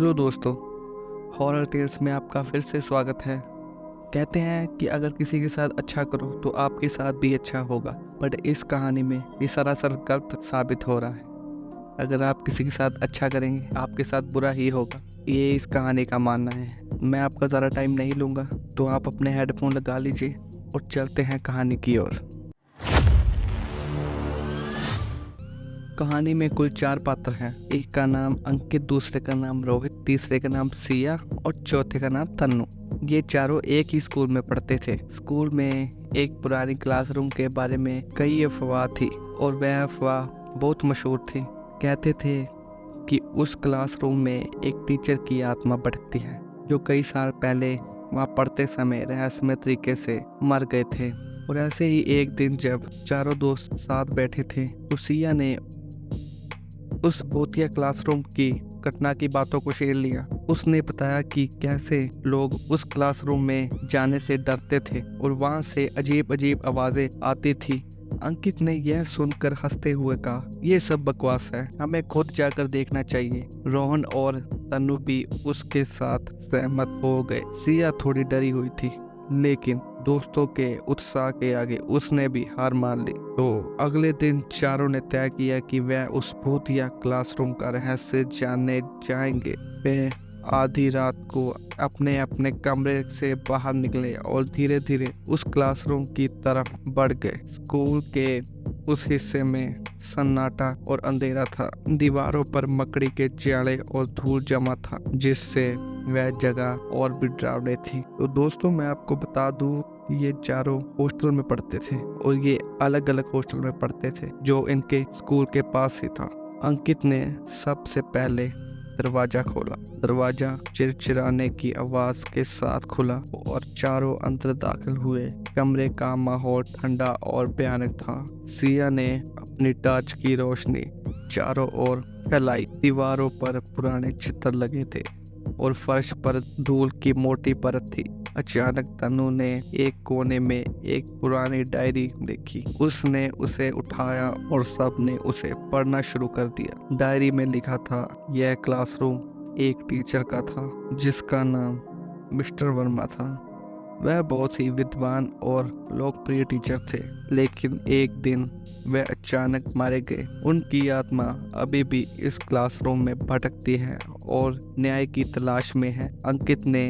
Hello दोस्तों, horror tales में आपका फिर से स्वागत है। कहते हैं कि अगर किसी के साथ अच्छा करो तो आपके साथ भी अच्छा होगा, बट इस कहानी में ये सरासर गलत साबित हो रहा है। अगर आप किसी के साथ अच्छा करेंगे आपके साथ बुरा ही होगा, ये इस कहानी का मानना है। मैं आपका ज़्यादा टाइम नहीं लूँगा, तो आप अपने हेडफोन लगा लीजिए और चलते हैं कहानी की ओर। कहानी में कुल 4 पात्र हैं। एक का नाम अंकित, दूसरे का नाम रोहित, तीसरे का नाम सिया और चौथे का नाम तन्नू। ये चारों एक ही स्कूल में पढ़ते थे। स्कूल में एक पुरानी क्लासरूम के बारे में कई अफवाह थी और वह अफवाह बहुत मशहूर थी। कहते थे कि उस क्लासरूम में एक टीचर की आत्मा भटकती है जो कई साल पहले वहाँ पढ़ते समय रहस्यमय तरीके से मर गए थे। और ऐसे ही एक दिन जब चारों दोस्त साथ बैठे थे तो सिया ने उस भूतिया क्लासरूम की घटना की बातों को शेयर लिया। उसने बताया कि कैसे लोग उस क्लासरूम में जाने से डरते थे और वहां से अजीब अजीब आवाजें आती थी। अंकित ने यह सुनकर हंसते हुए कहा, ये सब बकवास है, हमें खुद जाकर देखना चाहिए। रोहन और तनु भी उसके साथ सहमत हो गए। सिया थोड़ी डरी हुई थी, लेकिन दोस्तों के उत्साह के आगे उसने भी हार मान ली। तो अगले दिन चारों ने तय किया कि वह उस भूतिया क्लासरूम का रहस्य जानने जाएंगे। वे आधी रात को अपने अपने कमरे से बाहर निकले और धीरे धीरे उस क्लासरूम की तरफ बढ़ गए। स्कूल के उस हिस्से में सन्नाटा और अंधेरा था। दीवारों पर मकड़ी के जाले और धूल जमा था, जिससे वह जगह और भी डरावनी थी। तो दोस्तों, मैं आपको बता दूं, ये चारों हॉस्टल में पढ़ते थे और ये अलग अलग हॉस्टल में पढ़ते थे जो इनके स्कूल के पास ही था। अंकित ने सबसे पहले दरवाजा खोला। दरवाजा चिरचिराने की आवाज के साथ खुला और चारों अंदर दाखिल हुए। कमरे का माहौल ठंडा और भयानक था। सिया ने अपनी टॉर्च की रोशनी चारों ओर फैलाई। दीवारों पर पुराने चित्र लगे थे और फर्श पर धूल की मोटी परत थी। अचानक तनु ने एक कोने में एक पुरानी डायरी देखी। उसने उसे उठाया और सबने उसे पढ़ना शुरू कर दिया। डायरी में लिखा था, यह क्लासरूम एक टीचर का था जिसका नाम मिस्टर वर्मा था। वह बहुत ही विद्वान और लोकप्रिय टीचर थे, लेकिन एक दिन वह अचानक मारे गए। उनकी आत्मा अभी भी इस क्लासरूम में भटकती है और न्याय की तलाश में है। अंकित ने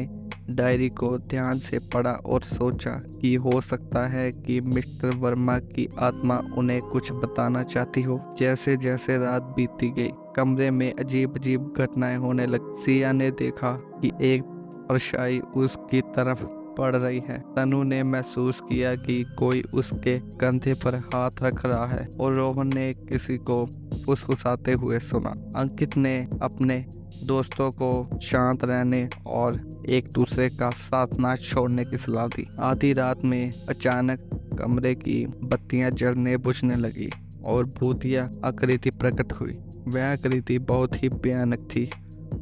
डायरी को ध्यान से पढ़ा और सोचा कि हो सकता है कि मिस्टर वर्मा की आत्मा उन्हें कुछ बताना चाहती हो। जैसे जैसे रात बीतती गई, कमरे में अजीब अजीब घटनाएं होने लगी। सिया ने देखा कि एक परछाई उसकी तरफ पड़ रही है। तनु ने महसूस किया कि कोई उसके कंधे पर हाथ रख रहा है और रोहन ने किसी को फुसफुसाते हुए सुना। अंकित ने अपने दोस्तों को शांत रहने और एक दूसरे का साथ ना छोड़ने की सलाह दी। आधी रात में अचानक कमरे की बत्तियां जलने बुझने लगी और भूतिया आकृति प्रकट हुई। वह आकृति बहुत ही भयानक थी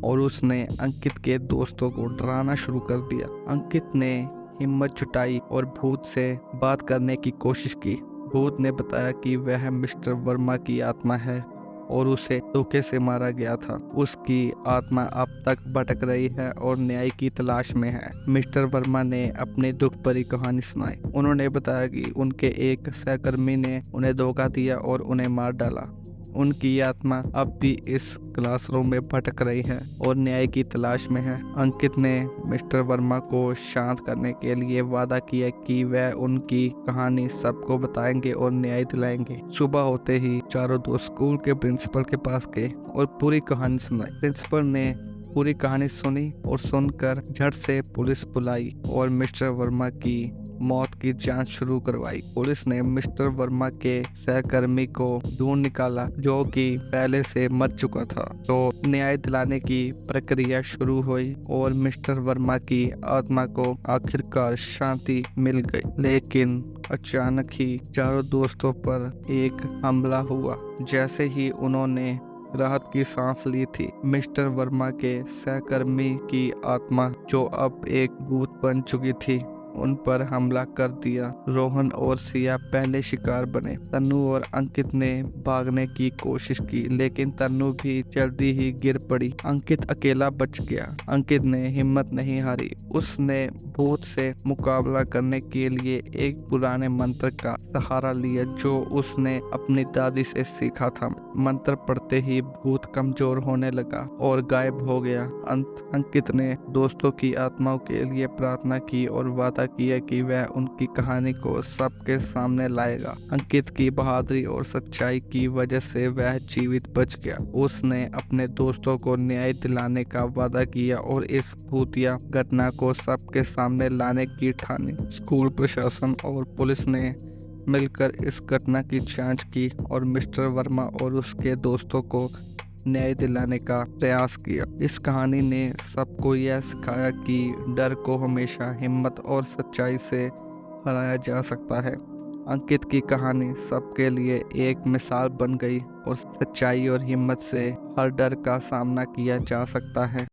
और उसने अंकित के दोस्तों को डराना शुरू कर दिया। अंकित ने हिम्मत जुटाई और भूत से बात करने की कोशिश की। भूत ने बताया कि वह मिस्टर वर्मा की आत्मा है और उसे धोखे से मारा गया था। उसकी आत्मा अब तक भटक रही है और न्याय की तलाश में है। मिस्टर वर्मा ने अपनी दुख भरी कहानी सुनाई। उन्होंने बताया कि उनके एक सहकर्मी ने उन्हें धोखा दिया और उन्हें मार डाला। उनकी आत्मा अब भी इस क्लासरूम में भटक रही है और न्याय की तलाश में है। अंकित ने मिस्टर वर्मा को शांत करने के लिए वादा किया कि वह उनकी कहानी सबको बताएंगे और न्याय दिलाएंगे। सुबह होते ही चारों दोस्त स्कूल के प्रिंसिपल के पास गए और पूरी कहानी सुनाई। प्रिंसिपल ने पूरी कहानी सुनी और सुनकर झट से पुलिस बुलाई और मिस्टर वर्मा की मौत की जांच शुरू करवाई। पुलिस ने मिस्टर वर्मा के सहकर्मी को ढूंढ निकाला जो कि पहले से मर चुका था। तो न्याय दिलाने की प्रक्रिया शुरू हुई और मिस्टर वर्मा की आत्मा को आखिरकार शांति मिल गई। लेकिन अचानक ही चारों दोस्तों पर एक हमला हुआ। जैसे ही उन्होंने राहत की सांस ली थी, मिस्टर वर्मा के सहकर्मी की आत्मा, जो अब एक भूत बन चुकी थी, उन पर हमला कर दिया। रोहन और सिया पहले शिकार बने। तन्नू और अंकित ने भागने की कोशिश की, लेकिन तन्नू भी जल्दी ही गिर पड़ी। अंकित अकेला बच गया। अंकित ने हिम्मत नहीं हारी। उसने भूत से मुकाबला करने के लिए एक पुराने मंत्र का सहारा लिया जो उसने अपनी दादी से सीखा था। मंत्र पढ़ते ही भूत कमजोर होने लगा और गायब हो गया। अंकित ने दोस्तों की आत्माओं के लिए प्रार्थना की और वादा किया कि वह उनकी कहानी को सबके सामने लाएगा। अंकित की बहादुरी और सच्चाई की वजह से वह जीवित बच गया। उसने अपने दोस्तों को न्याय दिलाने का वादा किया और इस भूतिया घटना को सबके सामने लाने की ठानी। स्कूल प्रशासन और पुलिस ने मिलकर इस घटना की जांच की और मिस्टर वर्मा और उसके दोस्तों को न्याय दिलाने का प्रयास किया। इस कहानी ने सबको यह सिखाया कि डर को हमेशा हिम्मत और सच्चाई से हराया जा सकता है। अंकित की कहानी सबके लिए एक मिसाल बन गई और सच्चाई और हिम्मत से हर डर का सामना किया जा सकता है।